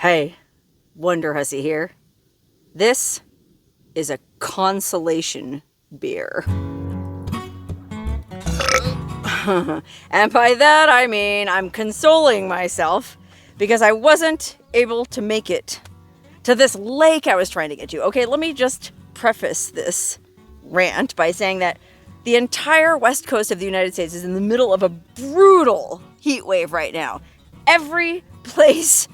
Hey, Wonderhussy here. This is a Consolation beer. And by that I mean I'm consoling myself because I wasn't able to make it to this lake I was trying to get to. Okay, let me just preface this rant by saying that the entire west coast of the United States is in the middle of a brutal heat wave right now. Every place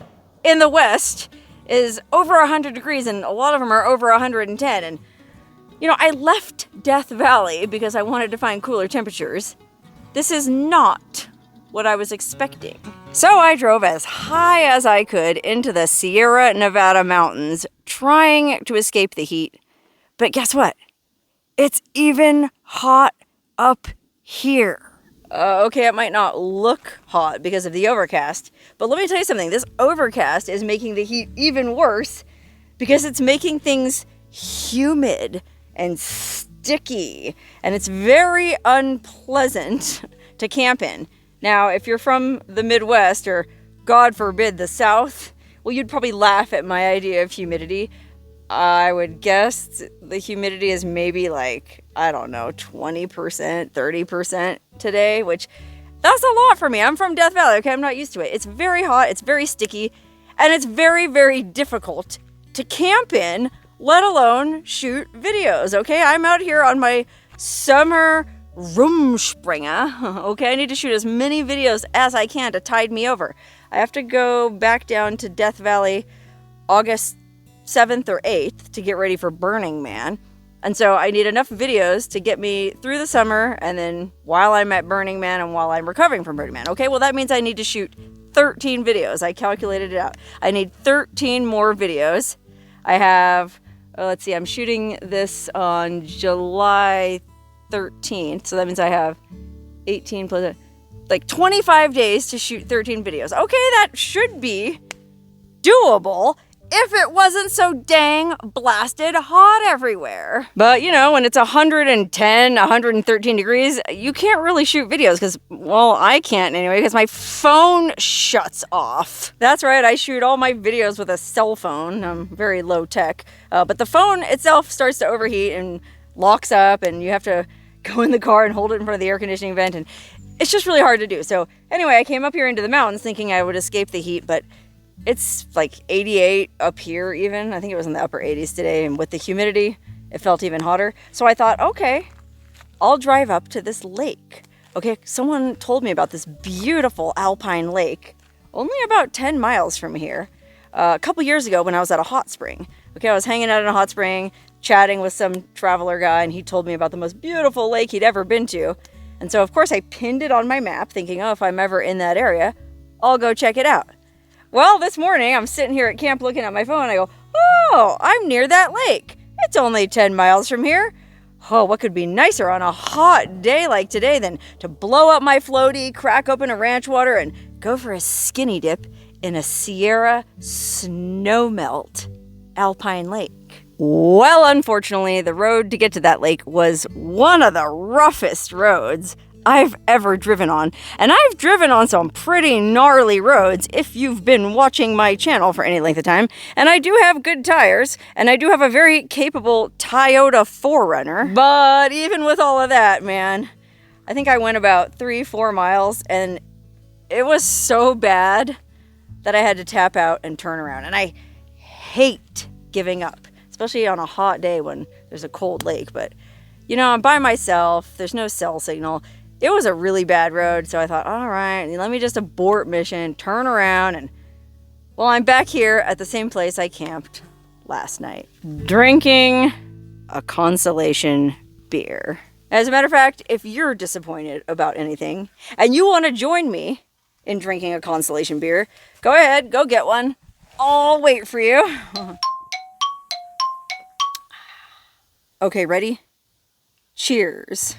in the west is over 100 degrees and a lot of them are over 110. And, you know, I left Death Valley because I wanted to find cooler temperatures. This is not what I was expecting. So I drove as high as I could into the Sierra Nevada mountains, trying to escape the heat. But guess what? It's even hot up here. Okay, it might not look hot because of the overcast, but let me tell you something. This overcast is making the heat even worse because it's making things humid and sticky, and it's very unpleasant to camp in. Now, if you're from the Midwest or, God forbid, the South, well, you'd probably laugh at my idea of humidity. I would guess the humidity is maybe like, I don't know, 20%, 30% today, which that's a lot for me. I'm from Death Valley, okay? I'm not used to it. It's very hot, it's very sticky, and it's very, very difficult to camp in, let alone shoot videos, okay? I'm out here on my summer Rumspringa, okay? I need to shoot as many videos as I can to tide me over. I have to go back down to Death Valley August 7th or 8th to get ready for Burning Man. And so I need enough videos to get me through the summer and then while I'm at Burning Man and while I'm recovering from Burning Man. Okay, well that means I need to shoot 13 videos. I calculated it out. I need 13 more videos. I have, let's see, I'm shooting this on July 13th. So that means I have 18 plus, like 25 days to shoot 13 videos. Okay, that should be doable if it wasn't so dang blasted hot everywhere. But, you know, when it's 110, 113 degrees, you can't really shoot videos because, well, I can't anyway because my phone shuts off. That's right, I shoot all my videos with a cell phone. I'm very low tech. But the phone itself starts to overheat and locks up and you have to go in the car and hold it in front of the air conditioning vent. And it's just really hard to do. So anyway, I came up here into the mountains thinking I would escape the heat, but it's like 88 up here even. I think it was in the upper 80s today. And with the humidity, it felt even hotter. So I thought, okay, I'll drive up to this lake. Okay, someone told me about this beautiful alpine lake, only about 10 miles from here. A couple years ago when I was at a hot spring. Okay, I was hanging out in a hot spring, chatting with some traveler guy, and he told me about the most beautiful lake he'd ever been to. And so, of course, I pinned it on my map, thinking, oh, if I'm ever in that area, I'll go check it out. Well, this morning, I'm sitting here at camp looking at my phone, and I go, oh, I'm near that lake. It's only 10 miles from here. Oh, what could be nicer on a hot day like today than to blow up my floaty, crack open a ranch water, and go for a skinny dip in a Sierra snowmelt alpine lake. Well, unfortunately, the road to get to that lake was one of the roughest roads I've ever driven on. And I've driven on some pretty gnarly roads if you've been watching my channel for any length of time. And I do have good tires, and I do have a very capable Toyota 4Runner. But even with all of that, man, I think I went about 3-4 miles, and it was so bad that I had to tap out and turn around. And I hate giving up, especially on a hot day when there's a cold lake. But, you know, I'm by myself. There's no cell signal. It was a really bad road, so I thought, all right, let me just abort mission, turn around, and, well, I'm back here at the same place I camped last night, drinking a Consolation beer. As a matter of fact, if you're disappointed about anything, and you want to join me in drinking a Consolation beer, go ahead, go get one. I'll wait for you. Okay, ready? Cheers.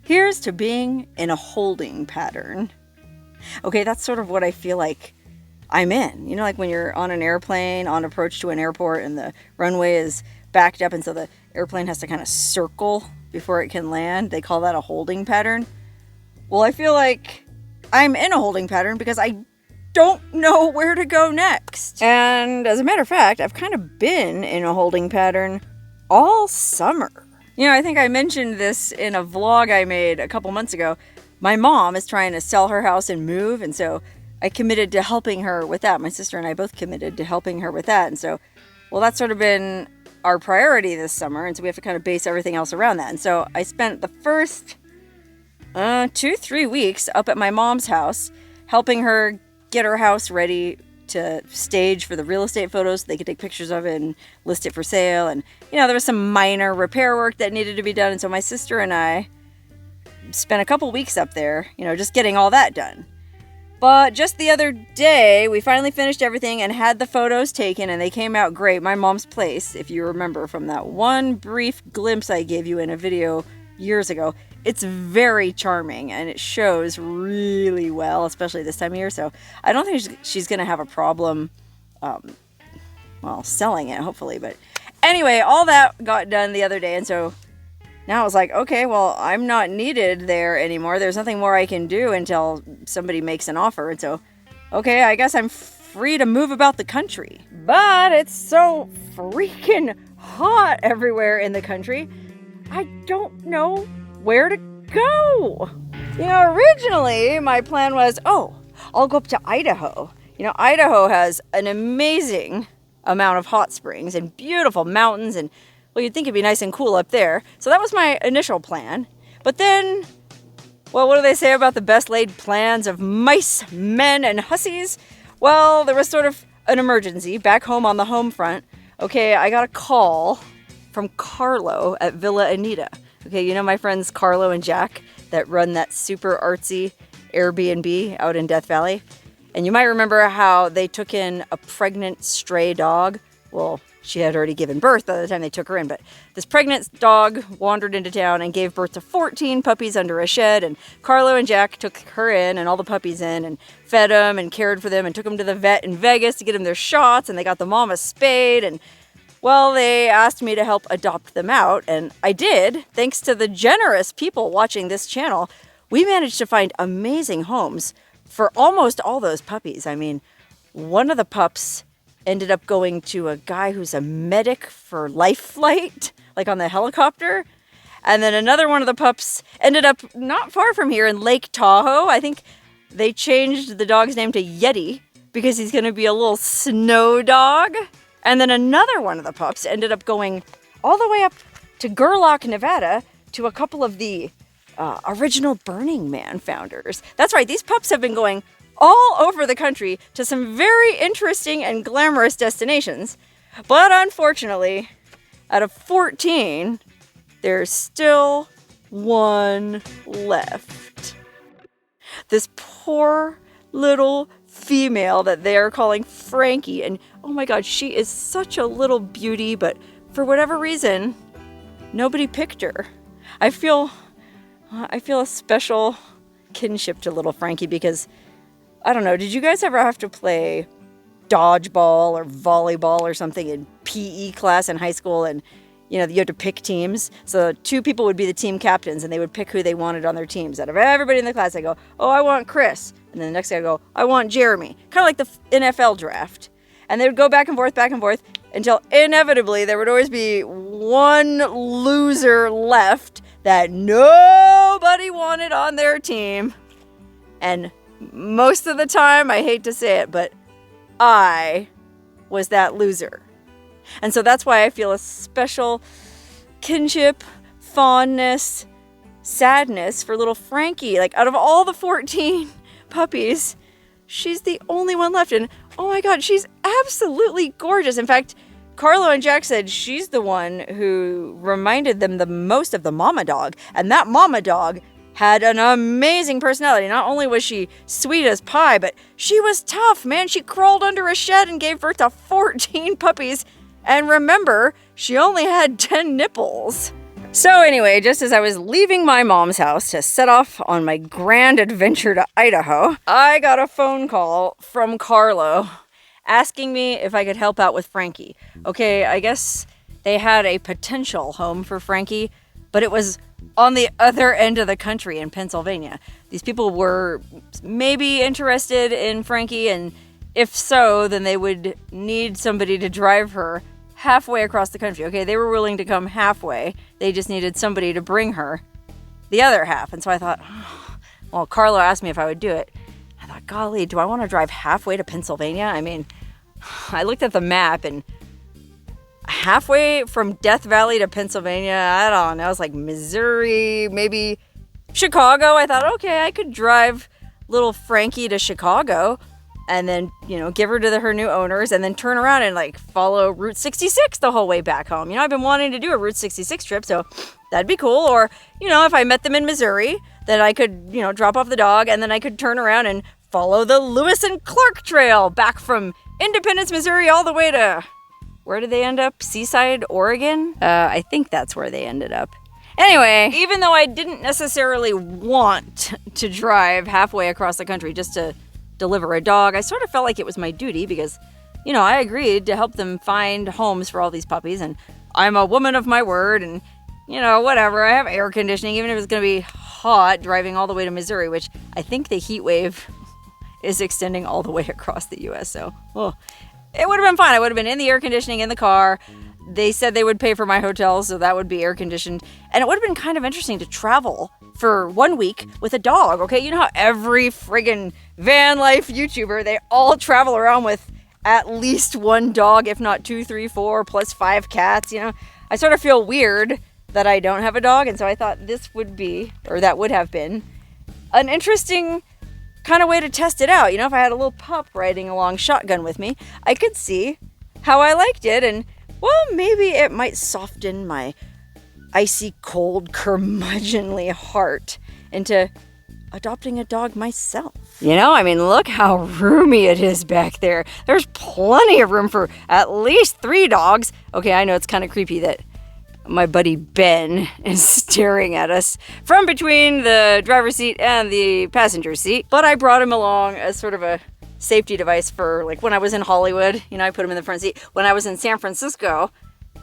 Here's to being in a holding pattern. Okay, that's sort of what I feel like I'm in. You know, like when you're on an airplane on approach to an airport and the runway is backed up and so the airplane has to kind of circle before it can land. They call that a holding pattern. Well, I feel like I'm in a holding pattern because I don't know where to go next. And as a matter of fact, I've kind of been in a holding pattern all summer. You know, I think I mentioned this in a vlog I made a couple months ago. My mom is trying to sell her house and move, and so I committed to helping her with that. My sister and I both committed to helping her with that. And so, well, that's sort of been our priority this summer, and so we have to kind of base everything else around that. And so I spent the first 2-3 weeks up at my mom's house helping her get her house ready to stage for the real estate photos so they could take pictures of it and list it for sale. And, you know, there was some minor repair work that needed to be done. And so my sister and I spent a couple weeks up there, you know, just getting all that done. But just the other day, we finally finished everything and had the photos taken, and they came out great. My mom's place, if you remember from that one brief glimpse I gave you in a video years ago, it's very charming and it shows really well, especially this time of year. So I don't think she's going to have a problem, well, selling it, hopefully. But anyway, all that got done the other day, and so now I was like, okay, well, I'm not needed there anymore. There's nothing more I can do until somebody makes an offer. And so, okay, I guess I'm free to move about the country. But it's so freaking hot everywhere in the country. I don't know where to go. You know, originally my plan was, oh, I'll go up to Idaho. You know, Idaho has an amazing amount of hot springs and beautiful mountains, and well, you'd think it'd be nice and cool up there. So that was my initial plan. But then, well, what do they say about the best laid plans of mice, men, and hussies? Well, there was sort of an emergency back home on the home front. Okay, I got a call from Carlo at Villa Anita. Okay, you know my friends Carlo and Jack that run that super artsy Airbnb out in Death Valley? And you might remember how they took in a pregnant stray dog. Well, she had already given birth by the time they took her in, but this pregnant dog wandered into town and gave birth to 14 puppies under a shed, and Carlo and Jack took her in and all the puppies in and fed them and cared for them and took them to the vet in Vegas to get them their shots, and they got the mama spayed, and well, they asked me to help adopt them out, and I did. Thanks to the generous people watching this channel, we managed to find amazing homes for almost all those puppies. I mean, one of the pups ended up going to a guy who's a medic for Life Flight, like on the helicopter. And then another one of the pups ended up not far from here in Lake Tahoe. I think they changed the dog's name to Yeti because he's going to be a little snow dog. And then another one of the pups ended up going all the way up to Gerlach, Nevada, to a couple of the original Burning Man founders. That's right, these pups have been going all over the country to some very interesting and glamorous destinations. But unfortunately, out of 14, there's still one left. This poor little female that they're calling Frankie. And oh my God, she is such a little beauty, but for whatever reason, nobody picked her. I feel a special kinship to little Frankie because, I don't know, did you guys ever have to play dodgeball or volleyball or something in PE class in high school? And, you know, you had to pick teams. So 2 people would be the team captains and they would pick who they wanted on their teams. Out of everybody in the class, I go, oh, I want Chris. And then the next guy I go, I want Jeremy. Kind of like the NFL draft. And they would go back and forth until inevitably there would always be one loser left that nobody wanted on their team. And most of the time, I hate to say it, but I was that loser. And so that's why I feel a special kinship, fondness, sadness for little Frankie. Like, out of all the 14 puppies, she's the only one left. And oh my God, she's absolutely gorgeous. In fact, Carlo and Jack said she's the one who reminded them the most of the mama dog. And that mama dog had an amazing personality. Not only was she sweet as pie, but she was tough, man. She crawled under a shed and gave birth to 14 puppies. And remember, she only had 10 nipples. So anyway, just as I was leaving my mom's house to set off on my grand adventure to Idaho, I got a phone call from Carlo asking me if I could help out with Frankie. Okay, I guess they had a potential home for Frankie, but it was on the other end of the country in Pennsylvania. These people were maybe interested in Frankie, and if so, then they would need somebody to drive her halfway across the country. Okay, they were willing to come halfway. They just needed somebody to bring her the other half. And so I thought, well, Carlo asked me if I would do it. I thought, golly, do I want to drive halfway to Pennsylvania? I mean, I looked at the map, and halfway from Death Valley to Pennsylvania, I don't know, it's like Missouri, maybe Chicago. I thought, okay, I could drive little Frankie to Chicago and then, you know, give her to her new owners and then turn around and like follow Route 66 the whole way back home. You know, I've been wanting to do a Route 66 trip, so that'd be cool. Or, you know, if I met them in Missouri, then I could, you know, drop off the dog and then I could turn around and follow the Lewis and Clark Trail back from Independence, Missouri, all the way to, where did they end up? Seaside, Oregon? I think that's where they ended up. Anyway, even though I didn't necessarily want to drive halfway across the country just to deliver a dog, I sort of felt like it was my duty because, you know, I agreed to help them find homes for all these puppies, and I'm a woman of my word, and, you know, whatever. I have air conditioning, even if it's going to be hot driving all the way to Missouri, which I think the heat wave is extending all the way across the U.S., so, it would have been fine. I would have been in the air conditioning in the car. They said they would pay for my hotel, so that would be air conditioned. And it would have been kind of interesting to travel for 1 week with a dog, okay? You know how every friggin' van life YouTuber, they all travel around with at least one dog, if not 2, 3, 4, plus 5 cats, you know? I sort of feel weird that I don't have a dog, and so I thought this would be, or that would have been, an interesting kind of way to test it out. You know, if I had a little pup riding along shotgun with me, I could see how I liked it, and well, maybe it might soften my icy cold curmudgeonly heart into adopting a dog myself. You know, I mean, look how roomy it is back there. There's plenty of room for at least 3 dogs. Okay, I know it's kind of creepy that my buddy Ben is staring at us from between the driver's seat and the passenger seat. But I brought him along as sort of a safety device for, like, when I was in Hollywood. You know, I put him in the front seat. When I was in San Francisco,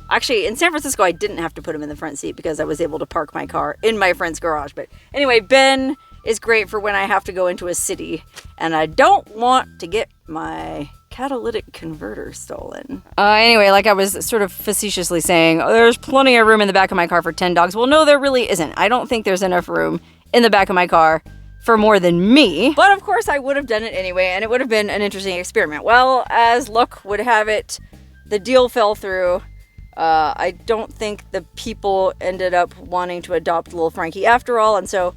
actually, in San Francisco, I didn't have to put him in the front seat because I was able to park my car in my friend's garage. But anyway, Ben is great for when I have to go into a city and I don't want to get my catalytic converter stolen. Anyway, like I was sort of facetiously saying, there's plenty of room in the back of my car for 10 dogs. Well, no, there really isn't. I don't think there's enough room in the back of my car for more than me. But of course I would have done it anyway, and it would have been an interesting experiment. Well, as luck would have it, the deal fell through. I don't think the people ended up wanting to adopt little Frankie after all, and so,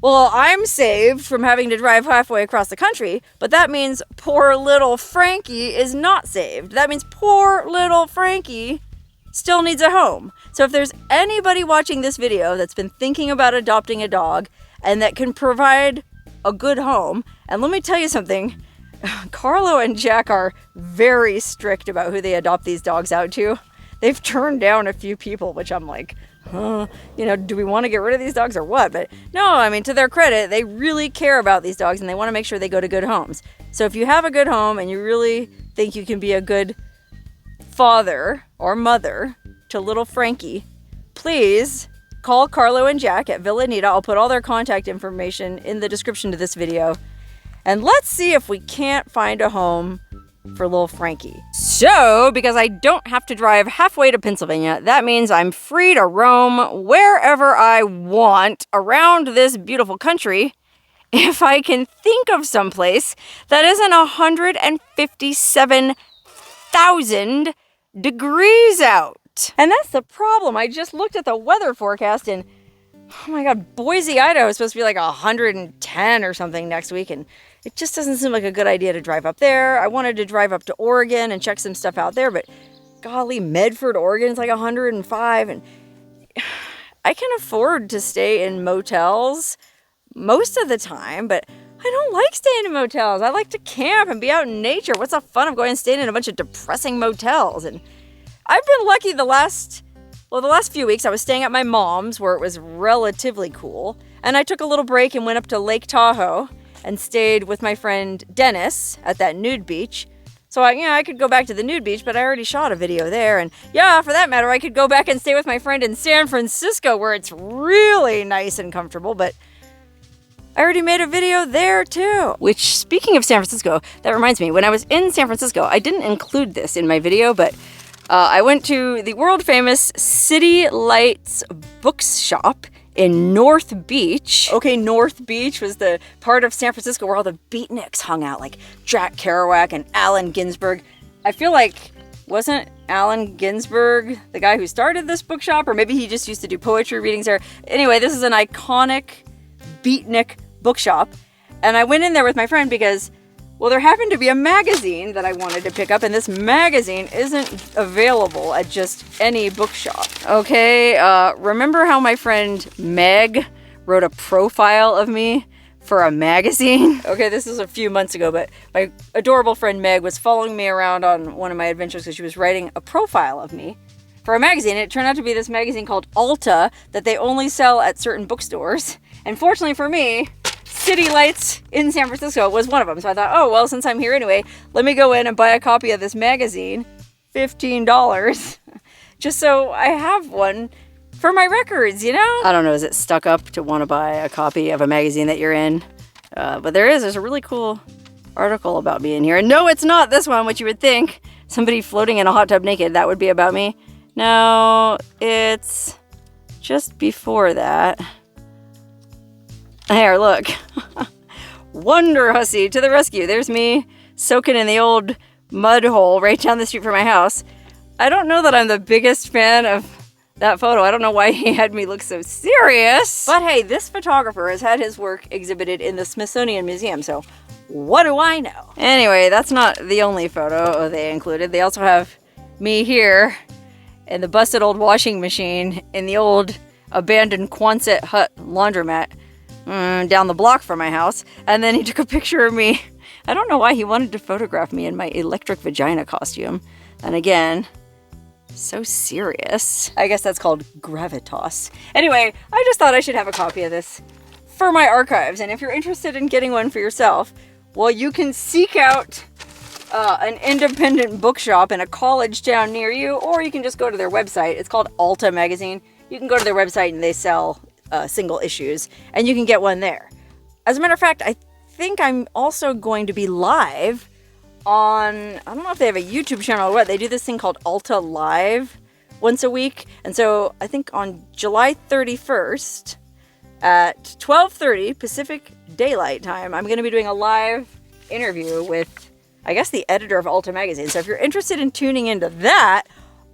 well, I'm saved from having to drive halfway across the country, but that means poor little Frankie is not saved. That means poor little Frankie still needs a home. So if there's anybody watching this video that's been thinking about adopting a dog and that can provide a good home, and let me tell you something, Carlo and Jack are very strict about who they adopt these dogs out to. They've turned down a few people, which I'm like, you know, do we want to get rid of these dogs or what? But no, I mean, to their credit, they really care about these dogs and they want to make sure they go to good homes. So if you have a good home and you really think you can be a good father or mother to little Frankie, please call Carlo and Jack at Villa Nita. I'll put all their contact information in the description to this video. And let's see if we can't find a home for little Frankie. So, because I don't have to drive halfway to Pennsylvania, that means I'm free to roam wherever I want around this beautiful country if I can think of someplace that isn't 157,000 degrees out. And that's the problem. I just looked at the weather forecast and, oh my God, Boise, Idaho is supposed to be like 110 or something next week, and it just doesn't seem like a good idea to drive up there. I wanted to drive up to Oregon and check some stuff out there, but golly, Medford, Oregon is like 105, and I can afford to stay in motels most of the time, but I don't like staying in motels. I like to camp and be out in nature. What's the fun of going and staying in a bunch of depressing motels? And I've been lucky the last few weeks. I was staying at my mom's where it was relatively cool, and I took a little break and went up to Lake Tahoe and stayed with my friend Dennis at that nude beach. So I could go back to the nude beach, but I already shot a video there. And yeah, for that matter, I could go back and stay with my friend in San Francisco where it's really nice and comfortable, but I already made a video there too. Which, speaking of San Francisco, that reminds me, when I was in San Francisco, I didn't include this in my video, but I went to the world famous City Lights bookshop in North Beach. Okay, North Beach was the part of San Francisco where all the beatniks hung out, like Jack Kerouac and Allen Ginsberg. I feel like, wasn't Allen Ginsberg the guy who started this bookshop? Or maybe he just used to do poetry readings there. Anyway, this is an iconic beatnik bookshop. And I went in there with my friend because, well, there happened to be a magazine that I wanted to pick up, and this magazine isn't available at just any bookshop. Okay, remember how my friend Meg wrote a profile of me for a magazine? Okay, this is a few months ago, but my adorable friend Meg was following me around on one of my adventures because she was writing a profile of me for a magazine. It turned out to be this magazine called Alta that they only sell at certain bookstores. And fortunately for me, City Lights in San Francisco was one of them. So I thought, oh, well, since I'm here anyway, let me go in and buy a copy of this magazine, $15, just so I have one for my records, you know? I don't know, is it stuck up to want to buy a copy of a magazine that you're in? But there's a really cool article about me in here. And no, it's not this one, which you would think. Somebody floating in a hot tub naked, that would be about me. No, it's just before that. Here, look. Wonderhussy to the rescue. There's me soaking in the old mud hole right down the street from my house. I don't know that I'm the biggest fan of that photo. I don't know why he had me look so serious. But hey, this photographer has had his work exhibited in the Smithsonian Museum, so what do I know? Anyway, that's not the only photo they included. They also have me here in the busted old washing machine in the old abandoned Quonset hut laundromat down the block from my house. And then he took a picture of me. I don't know why he wanted to photograph me in my electric vagina costume. And again, so serious. I guess that's called gravitas. Anyway, I just thought I should have a copy of this for my archives. And if you're interested in getting one for yourself, well, you can seek out an independent bookshop in a college town near you, or you can just go to their website. It's called Alta Magazine. You can go to their website and they sell single issues, and you can get one there. As a matter of fact, I think I'm also going to be live on, I don't know if they have a YouTube channel or what. They do this thing called Alta Live once a week. And so I think on July 31st at 12:30 Pacific Daylight Time, I'm going to be doing a live interview with, I guess, the editor of Alta Magazine. So if you're interested in tuning into that,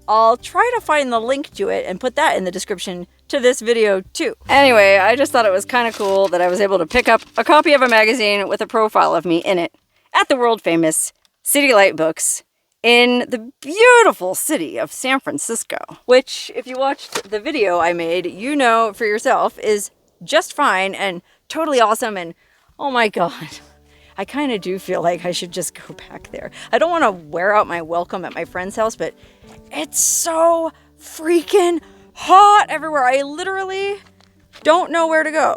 I'll try to find the link to it and put that in the description to this video too. Anyway, I just thought it was kind of cool that I was able to pick up a copy of a magazine with a profile of me in it at the world famous City Light Books in the beautiful city of San Francisco, which, if you watched the video I made, you know for yourself is just fine and totally awesome. And oh my God, I kind of do feel like I should just go back there. I don't want to wear out my welcome at my friend's house, but it's so freaking hot everywhere. I literally don't know where to go.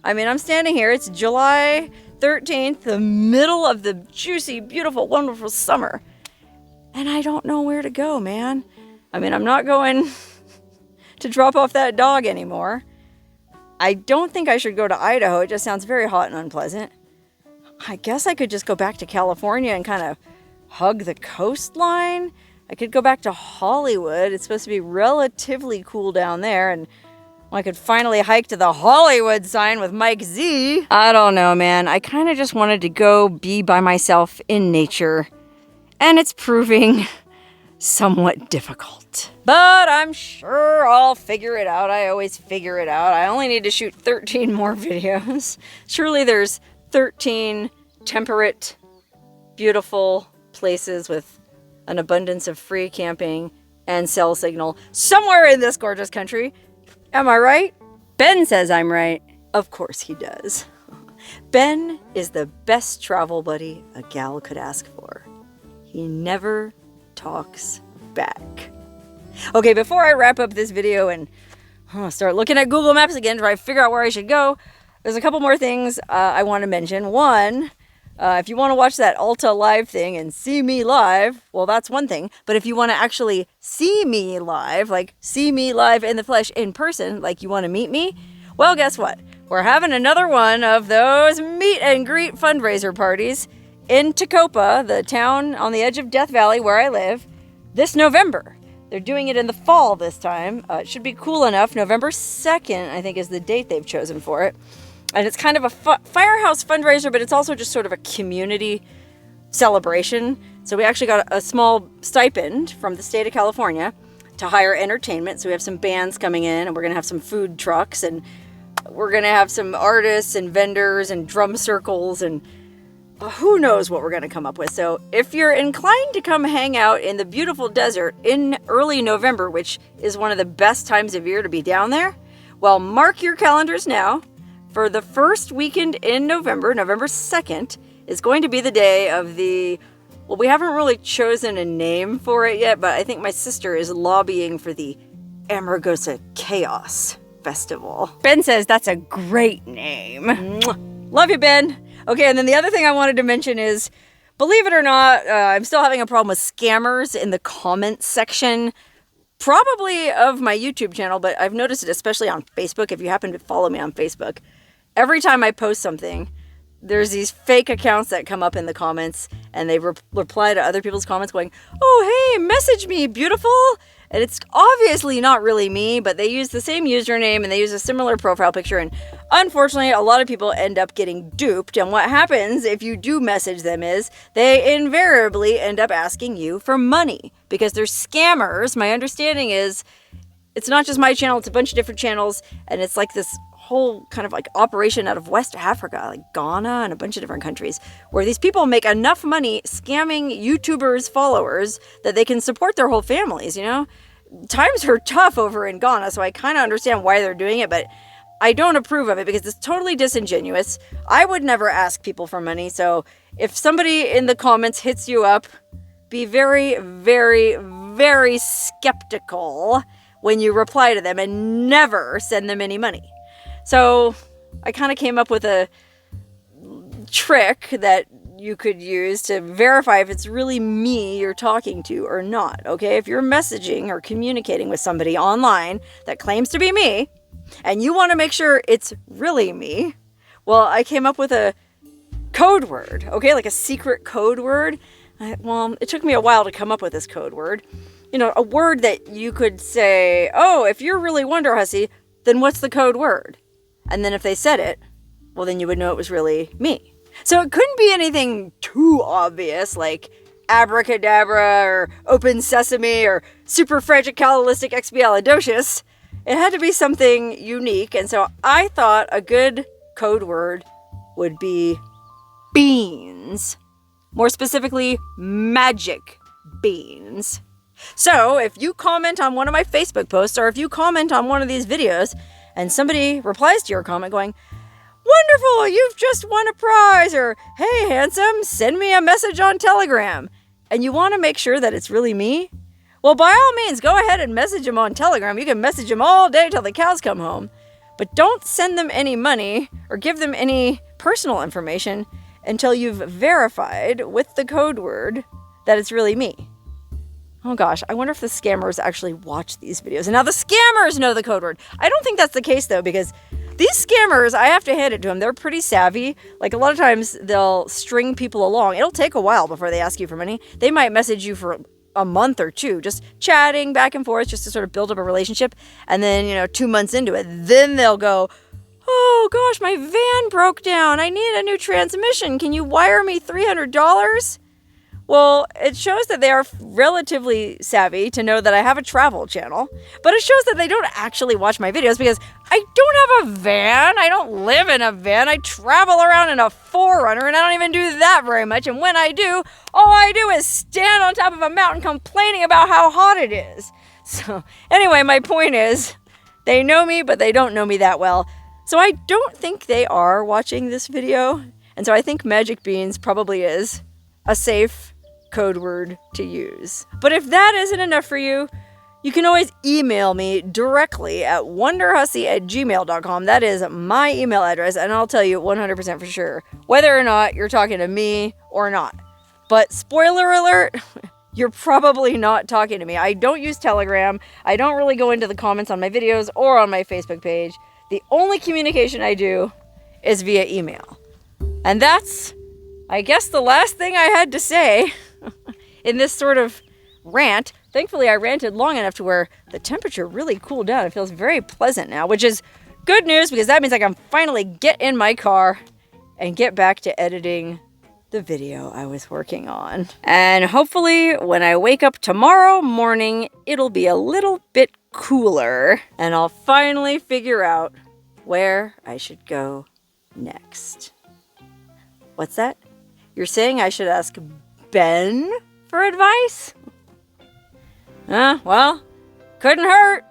I mean, I'm standing here. It's July 13th, the middle of the juicy, beautiful, wonderful summer. And I don't know where to go, man. I mean, I'm not going to drop off that dog anymore. I don't think I should go to Idaho. It just sounds very hot and unpleasant. I guess I could just go back to California and kind of hug the coastline. I could go back to Hollywood. It's supposed to be relatively cool down there. And I could finally hike to the Hollywood sign with Mike Z. I don't know, man. I kind of just wanted to go be by myself in nature. And it's proving somewhat difficult. But I'm sure I'll figure it out. I always figure it out. I only need to shoot 13 more videos. Surely there's 13 temperate, beautiful places with an abundance of free camping and cell signal somewhere in this gorgeous country. Am I right? Ben says I'm right. Of course he does. Ben is the best travel buddy a gal could ask for. He never talks back. Okay, before I wrap up this video and start looking at Google Maps again to try to figure out where I should go, there's a couple more things I want to mention. One, If you want to watch that Alta live thing and see me live, well, that's one thing. But if you want to actually see me live, like see me live in the flesh in person, like you want to meet me, well, guess what? We're having another one of those meet and greet fundraiser parties in Tecopa, the town on the edge of Death Valley where I live, this November. They're doing it in the fall this time. It should be cool enough. November 2nd, I think, is the date they've chosen for it. And it's kind of a firehouse fundraiser, but it's also just sort of a community celebration. So we actually got a small stipend from the state of California to hire entertainment. So we have some bands coming in, and we're going to have some food trucks, and we're going to have some artists and vendors and drum circles, and who knows what we're going to come up with. So if you're inclined to come hang out in the beautiful desert in early November, which is one of the best times of year to be down there, well, mark your calendars now. For the first weekend in November, November 2nd, is going to be the day of the, well, we haven't really chosen a name for it yet, but I think my sister is lobbying for the Amargosa Chaos Festival. Ben says that's a great name. Mwah. Love you, Ben. Okay, and then the other thing I wanted to mention is, believe it or not, I'm still having a problem with scammers in the comments section. Probably of my YouTube channel, but I've noticed it especially on Facebook. If you happen to follow me on Facebook, every time I post something, there's these fake accounts that come up in the comments, and they reply to other people's comments going, "Oh, hey, message me, beautiful." And it's obviously not really me, but they use the same username and they use a similar profile picture. And unfortunately, a lot of people end up getting duped. And what happens if you do message them is they invariably end up asking you for money because they're scammers. My understanding is it's not just my channel, it's a bunch of different channels. And it's like this whole kind of like operation out of West Africa, like Ghana and a bunch of different countries, where these people make enough money scamming YouTubers' followers that they can support their whole families, you know? Times are tough over in Ghana, so I kind of understand why they're doing it, but I don't approve of it because it's totally disingenuous. I would never ask people for money, so if somebody in the comments hits you up, be very, very, very skeptical when you reply to them and never send them any money. So I kind of came up with a trick that you could use to verify if it's really me you're talking to or not, okay? If you're messaging or communicating with somebody online that claims to be me, and you want to make sure it's really me, well, I came up with a code word, okay? Like a secret code word. Well, it took me a while to come up with this code word. You know, a word that you could say, oh, if you're really Wonderhussy, then what's the code word? And then if they said it, well, then you would know it was really me. So it couldn't be anything too obvious, like abracadabra or open sesame or superfragicalisticexpialidocious. It had to be something unique. And so I thought a good code word would be beans. More specifically, magic beans. So if you comment on one of my Facebook posts, or if you comment on one of these videos, and somebody replies to your comment going, "Wonderful, you've just won a prize," or "Hey, handsome, send me a message on Telegram," and you want to make sure that it's really me, well, by all means, go ahead and message them on Telegram. You can message them all day till the cows come home, but don't send them any money or give them any personal information until you've verified with the code word that it's really me. Oh gosh, I wonder if the scammers actually watch these videos. And now the scammers know the code word. I don't think that's the case though, because these scammers, I have to hand it to them, they're pretty savvy. Like a lot of times they'll string people along. It'll take a while before they ask you for money. They might message you for a month or two, just chatting back and forth just to sort of build up a relationship. And then, 2 months into it, then they'll go, "Oh gosh, my van broke down. I need a new transmission. Can you wire me $300? Well, it shows that they are relatively savvy to know that I have a travel channel, but it shows that they don't actually watch my videos because I don't have a van. I don't live in a van. I travel around in a 4Runner, and I don't even do that very much. And when I do, all I do is stand on top of a mountain complaining about how hot it is. So anyway, my point is they know me, but they don't know me that well. So I don't think they are watching this video. And so I think Magic Beans probably is a safe code word to use. But if that isn't enough for you, you can always email me directly at wonderhussy@gmail.com. That is my email address, and I'll tell you 100% for sure whether or not you're talking to me or not. But spoiler alert, you're probably not talking to me. I don't use Telegram. I don't really go into the comments on my videos or on my Facebook page. The only communication I do is via email. And that's, I guess, the last thing I had to say in this sort of rant. Thankfully, I ranted long enough to where the temperature really cooled down. It feels very pleasant now, which is good news because that means I can finally get in my car and get back to editing the video I was working on. And hopefully when I wake up tomorrow morning, it'll be a little bit cooler and I'll finally figure out where I should go next. What's that? You're saying I should ask Ben for advice? Well, couldn't hurt.